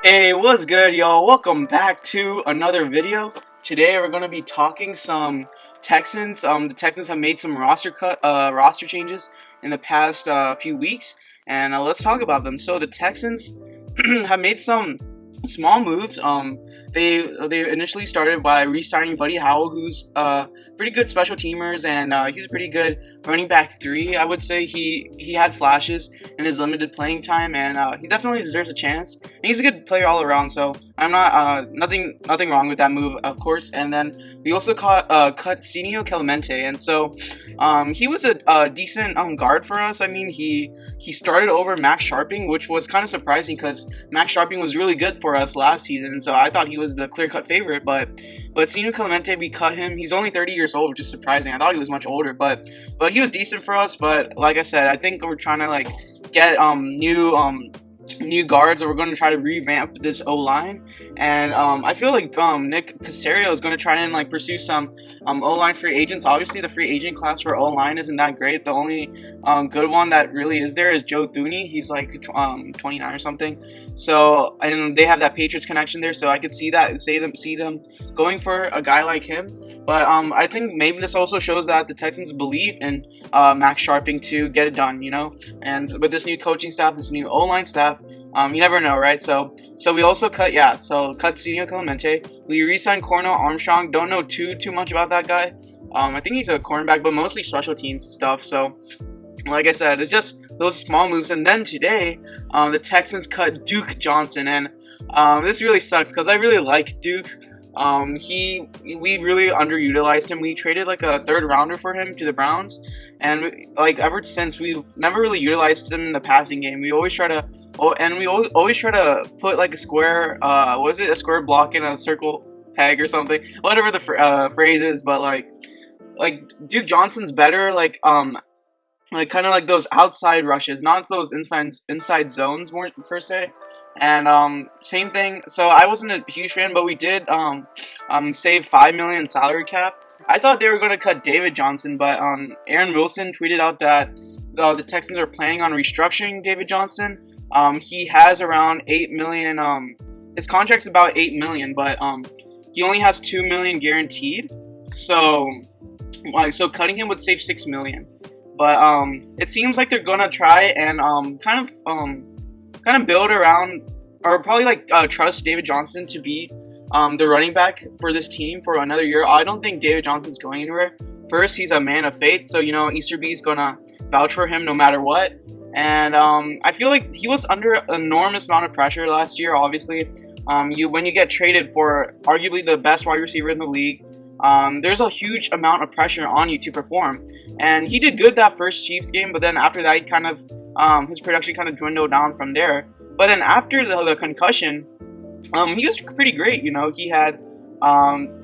Hey, what's good, y'all? Welcome back to another video. Today we're going to be talking some Texans. The Texans have made some roster changes in the past few weeks, and let's talk about them. So the Texans have made some small moves. They initially started by re-signing Buddy Howell, who's pretty good special teamers, and he's a pretty good running back 3. I would say he had flashes in his limited playing time, and he definitely deserves a chance. And he's a good player all around, so I'm not nothing wrong with that move, of course. And then we also cut Senio Clemente, and so he was a decent guard for us. I mean, he started over Max Sharping, which was kind of surprising because Max Sharping was really good for us last season, and so I thought he was the clear-cut favorite. But Senio Clemente, we cut him. He's only 30 years old, which is surprising. I thought he was much older, but he was decent for us. But like I said, I think we're trying to get new guards, or we're going to try to revamp this O-line, and I feel like Nick Caserio is going to try and pursue some O-line free agents. Obviously, the free agent class for O-line isn't that great. The only good one that really is there is Joe Thuney. He's 29 or something. So, and they have that Patriots connection there, so I could see them going for a guy like him. But I think maybe this also shows that the Texans believe in Max Sharping to get it done, And with this new coaching staff, this new O-line staff, you never know, right? So we also cut Senio Clemente. We re-signed Cornell Armstrong. Don't know too much about that guy. I think he's a cornerback, but mostly special teams stuff. So, like I said, it's just those small moves. And then today, the Texans cut Duke Johnson, and this really sucks because I really like Duke. We really underutilized him. We traded a 3rd rounder for him to the Browns, and ever since we've never really utilized him in the passing game. We always try to always try to put a square a square block in a circle peg or something, whatever the phrase is. But Duke Johnson's better kind of those outside rushes, not those inside zones more per se. And same thing. So I wasn't a huge fan, but we did save $5 million salary cap. I thought they were going to cut David Johnson, but Aaron Wilson tweeted out that the Texans are planning on restructuring David Johnson. He has around $8 million. His contract's about $8 million, but he only has $2 million guaranteed. So cutting him would save $6 million. But it seems like they're gonna try and kind of build around, or probably trust David Johnson to be the running back for this team for another year. I don't think David Johnson's going anywhere. First, he's a man of faith, so Easterby's gonna vouch for him no matter what. And I feel like he was under an enormous amount of pressure last year. Obviously, when you get traded for arguably the best wide receiver in the league, there's a huge amount of pressure on you to perform. And he did good that first Chiefs game, but then after that, his production kind of dwindled down from there. But then after the concussion, he was pretty great. He had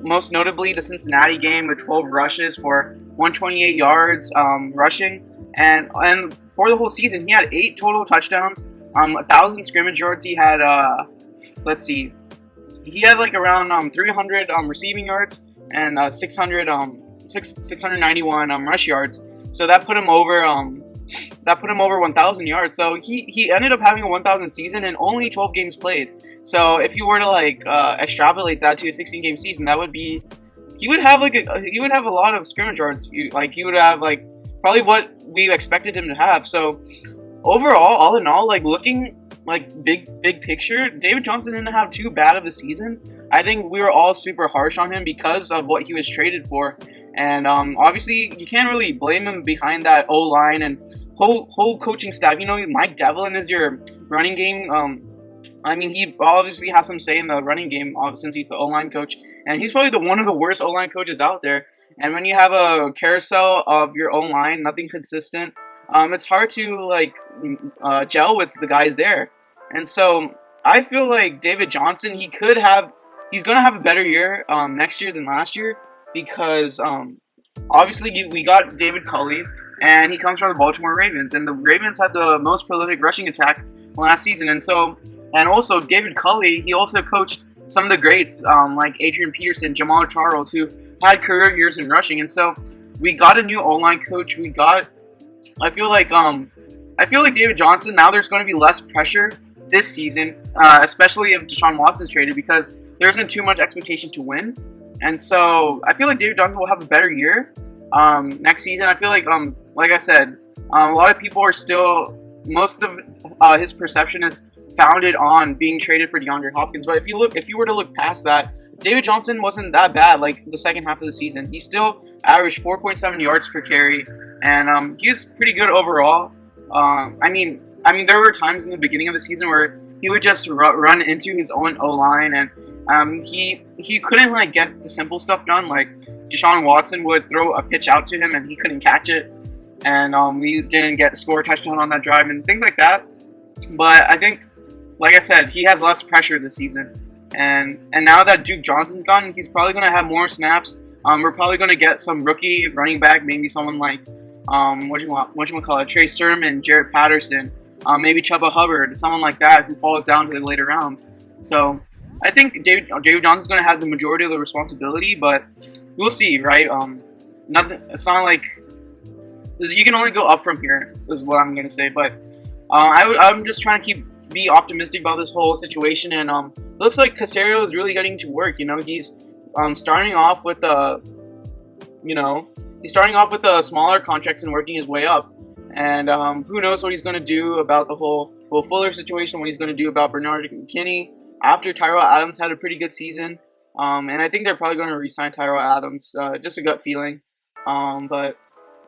most notably the Cincinnati game with 12 rushes for 128 yards rushing, and for the whole season he had 8 total touchdowns, 1,000 scrimmage yards. He had he had around 300 receiving yards and 691 rush yards. So that put him over 1,000 yards. So he ended up having a 1,000 season and only 12 games played. So if you were to extrapolate that to a 16-game season, that would be he would have a lot of scrimmage yards. He would have probably what we expected him to have. So overall, all in all, looking big picture, David Johnson didn't have too bad of a season. I think we were all super harsh on him because of what he was traded for. And obviously, you can't really blame him behind that O-line and whole coaching staff. Mike Devlin is your running game. He obviously has some say in the running game since he's the O-line coach. And he's probably one of the worst O-line coaches out there. And when you have a carousel of your O-line, nothing consistent, it's hard to gel with the guys there. And so I feel like David Johnson, he's going to have a better year next year than last year. Because obviously we got David Culley, and he comes from the Baltimore Ravens, and the Ravens had the most prolific rushing attack last season. And also David Culley, he also coached some of the greats like Adrian Peterson, Jamal Charles, who had career years in rushing. And so we got a new O-line coach. I feel like David Johnson. Now there's going to be less pressure this season, especially if Deshaun Watson's traded, because there isn't too much expectation to win. And so I feel like David Johnson will have a better year next season. I feel like I said, a lot of people are still, most of his perception is founded on being traded for DeAndre Hopkins. But if you were to look past that, David Johnson wasn't that bad. Like the second half of the season, he still averaged 4.7 yards per carry, and he was pretty good overall. I mean, there were times in the beginning of the season where he would just run into his own O-line, and he couldn't like get the simple stuff done. Like Deshaun Watson would throw a pitch out to him and he couldn't catch it, and we didn't score a touchdown on that drive and things like that. But I think, like I said, he has less pressure this season, and now that Duke Johnson's gone, he's probably going to have more snaps. We're probably going to get some rookie running back, maybe someone like Trey Sermon, Jarrett Patterson, maybe Chuba Hubbard, someone like that who falls down to the later rounds. So I think David Johnson's going to have the majority of the responsibility, but we'll see, right? It's not like you can only go up from here, is what I'm going to say. But I'm just trying to be optimistic about this whole situation, and it looks like Caserio is really getting to work. He's starting off with the smaller contracts and working his way up. And who knows what he's going to do about the whole Will Fuller situation, what he's going to do about Bernard McKinney after Tyrell Adams had a pretty good season. And I think they're probably going to re-sign Tyrell Adams, just a gut feeling. But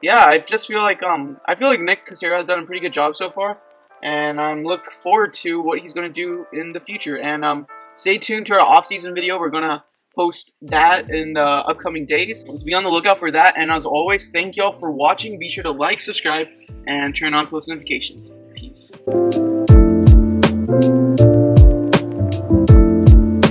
yeah, I just feel like Nick Caserio has done a pretty good job so far, and look forward to what he's going to do in the future. And stay tuned to our off-season video. We're going to post that in the upcoming days. Let's be on the lookout for that. And as always, thank y'all for watching. Be sure to like, subscribe, and turn on post notifications. Peace.